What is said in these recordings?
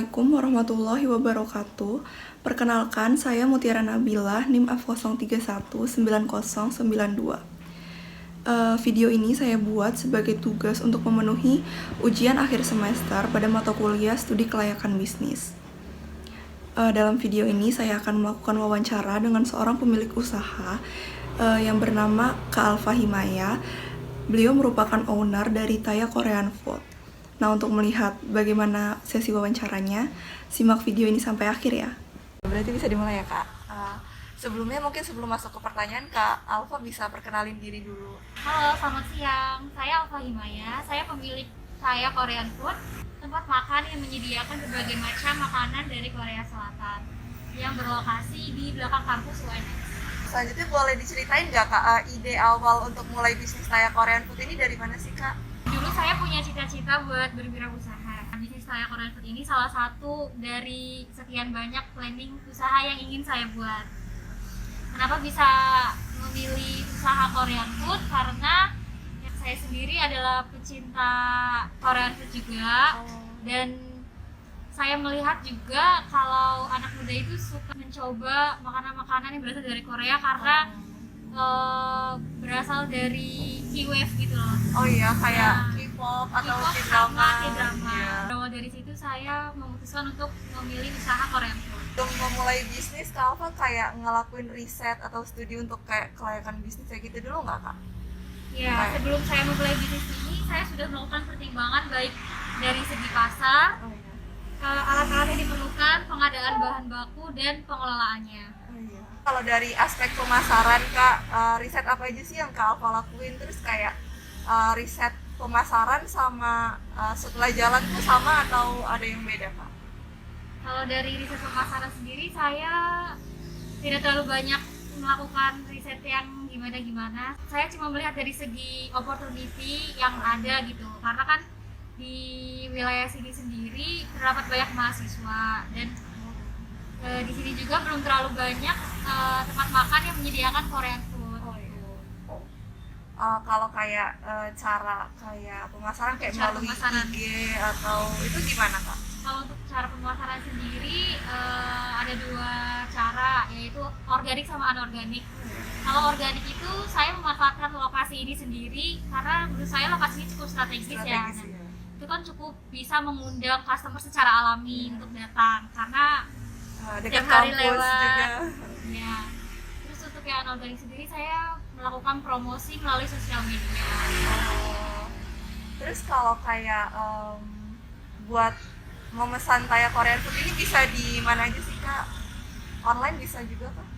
Assalamualaikum warahmatullahi wabarakatuh. Perkenalkan, saya Mutiara Nabilah, NIM F0319092. Video ini saya buat sebagai tugas untuk memenuhi ujian akhir semester pada mata kuliah studi kelayakan bisnis. Dalam video ini saya akan melakukan wawancara dengan seorang pemilik usaha yang bernama Kak Alfa Himaya. Beliau merupakan owner dari Taya Korean Food. Nah, untuk melihat bagaimana sesi wawancaranya, simak video ini sampai akhir ya. Berarti bisa dimulai ya, Kak. Sebelumnya mungkin sebelum masuk ke pertanyaan, Kak Alfa bisa perkenalin diri dulu. Halo, selamat siang. Saya Alfa Himaya. Saya pemilik Taya Korean Food, tempat makan yang menyediakan berbagai macam makanan dari Korea Selatan yang berlokasi di belakang kampus UNS. Selanjutnya boleh diceritain nggak, Kak, ide awal untuk mulai bisnis Taya Korean Food ini dari mana sih, Kak? Dulu saya punya cita-cita buat berwirausaha. Bisnis Taya Korean Food ini salah satu dari sekian banyak planning usaha yang ingin saya buat. Kenapa bisa memilih usaha Korean Food? Karena saya sendiri adalah pecinta Korean Food juga. Dan saya melihat juga kalau anak muda itu suka mencoba makanan-makanan yang berasal dari Korea karena berasal dari K-wave gitu loh. Oh iya, kayak K-pop atau K-drama. K-drama. Berawal dari situ saya memutuskan untuk memilih usaha Korean Food. Untuk memulai bisnis, Kak Alfa kayak ngelakuin riset atau studi untuk kayak kelayakan bisnis kayak gitu dulu nggak, Kak? Ya, sebelum saya memulai bisnis ini, saya sudah melakukan pertimbangan baik dari segi pasar, alat-alat yang diperlukan, pengadaan bahan baku, dan pengelolaannya. Kalau dari aspek pemasaran, Kak, riset apa aja sih yang Kak Alfa lakuin? Terus kayak riset pemasaran sama setelah jalan tuh sama atau ada yang beda, Kak? Kalau dari riset pemasaran sendiri, saya tidak terlalu banyak melakukan riset yang gimana-gimana. Saya cuma melihat dari segi opportunity yang ada gitu. Karena kan di wilayah sini sendiri terdapat banyak mahasiswa dan di sini juga belum terlalu banyak tempat makan yang menyediakan Korean food. Kalau kayak cara kayak pemasaran kayak melalui IG atau itu gimana, Kak? Kalau untuk cara pemasaran sendiri ada dua cara, yaitu organik sama anorganik. Kalau organik itu saya memanfaatkan lokasi ini sendiri karena menurut saya lokasinya cukup strategis ya. Itu kan cukup bisa mengundang customer secara alami untuk datang karena dekat hari kampus lewat juga. ya. Terus untuk yang anorganik sendiri saya melakukan promosi melalui sosial media. Terus kalau kayak buat memesan Taya Korean Food ini bisa di mana aja sih, Kak? Online bisa juga, Kak?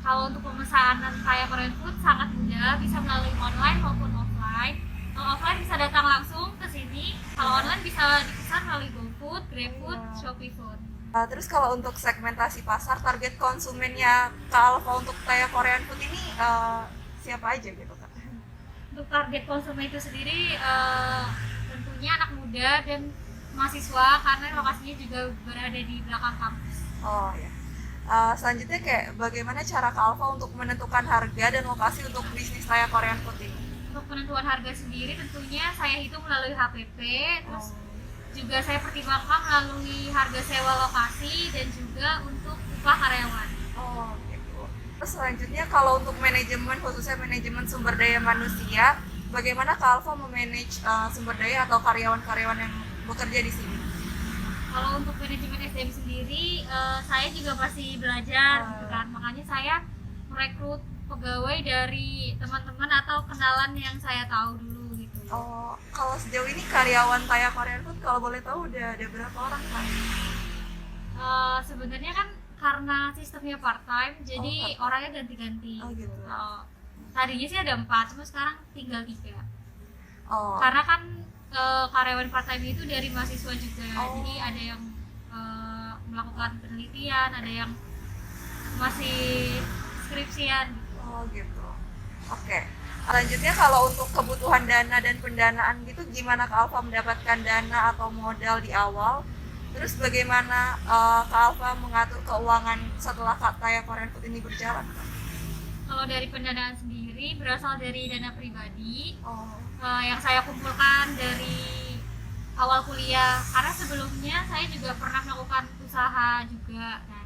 Kalau untuk pemesanan Taya Korean Food sangat mudah, bisa melalui online maupun offline. Kalau offline bisa datang langsung ke sini, kalau online bisa dipesan melalui GoFood, GrabFood, Shopee Food. Terus kalau untuk segmentasi pasar, target konsumennya Kak Alfa untuk Taya Korean Food ini siapa aja gitu, Kak? Untuk target konsumen itu sendiri tentunya anak muda dan mahasiswa karena lokasinya juga berada di belakang kampus. Oh ya. Selanjutnya kayak bagaimana cara Kak Alfa untuk menentukan harga dan lokasi untuk bisnis Taya Korean Food ini? Untuk penentuan harga sendiri tentunya saya hitung melalui HPP, terus juga saya pertimbangkan melalui harga sewa lokasi dan juga untuk upah karyawan. Oh gitu. Terus selanjutnya kalau untuk manajemen, khususnya manajemen sumber daya manusia, bagaimana Kak Alfa memanage sumber daya atau karyawan-karyawan yang bekerja di sini? Kalau untuk manajemen SDM sendiri, saya juga masih belajar gitu kan. Makanya saya merekrut pegawai dari teman-teman atau kenalan yang saya tahu dulu gitu. Oh, kalau sejauh ini karyawan Taya Korean Food kalau boleh tahu udah ada berapa orang, Kak? Sebenarnya kan karena sistemnya part time, jadi orangnya ganti-ganti. Oh gitu. Tadinya sih ada 4, cuma sekarang tinggal 3. Oh. Karena kan karyawan part time itu dari mahasiswa juga, jadi ada yang melakukan penelitian, ada yang masih skripsian. Oh gitu. Oke. Selanjutnya kalau untuk kebutuhan dana dan pendanaan gitu, gimana Kak Alfa mendapatkan dana atau modal di awal? Terus bagaimana Kak Alfa mengatur keuangan setelah Taya Korean Food ini berjalan? Kalau dari pendanaan sendiri berasal dari dana pribadi yang saya kumpulkan dari awal kuliah, karena sebelumnya saya juga pernah melakukan usaha juga. Nah,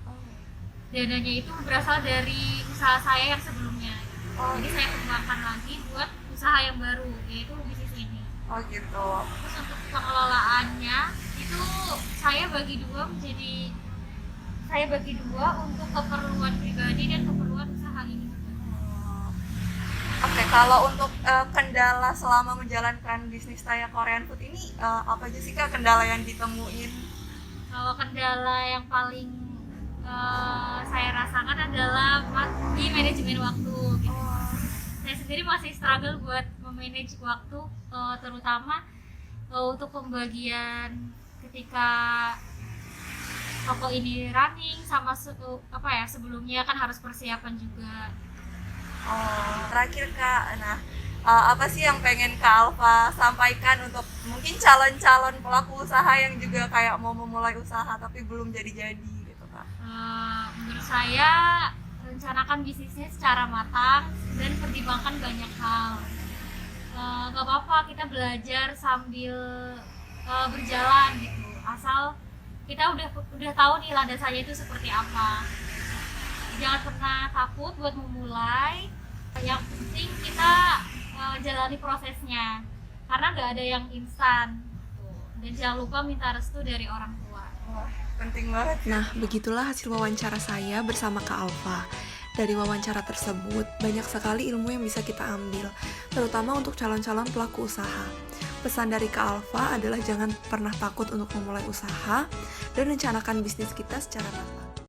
dananya itu berasal dari usaha saya yang sebelumnya. Jadi saya kembangkan lagi buat usaha yang baru, yaitu bisnis ini. Oh gitu. Terus untuk pengelolaannya itu saya bagi dua untuk keperluan pribadi dan keperluan usaha ini. Oke, kalau untuk kendala selama menjalankan bisnis Taya Korean Food ini apa aja sih Kak kendala yang ditemuin? Kalau kendala yang paling saya rasakan adalah di manajemen waktu gitu. Saya sendiri masih struggle buat memanage waktu, terutama untuk pembagian ketika toko ini running sama sebelumnya kan harus persiapan juga. Terakhir Kak, nah apa sih yang pengen Kak Alfa sampaikan untuk mungkin calon-calon pelaku usaha yang juga kayak mau memulai usaha tapi belum jadi-jadi gitu Kak? Menurut saya rencanakan bisnisnya secara matang dan pertimbangkan banyak hal. Gak apa-apa kita belajar sambil berjalan gitu, asal kita udah tahu nih landasannya itu seperti apa. Jangan pernah takut buat memulai, yang penting kita jalani prosesnya karena nggak ada yang instan, dan jangan lupa minta restu dari orang tua. Penting banget. Nah, begitulah hasil wawancara saya bersama Kak Alfa. Dari wawancara tersebut, banyak sekali ilmu yang bisa kita ambil, terutama untuk calon-calon pelaku usaha. Pesan dari Kak Alfa adalah jangan pernah takut untuk memulai usaha dan rencanakan bisnis kita secara matang.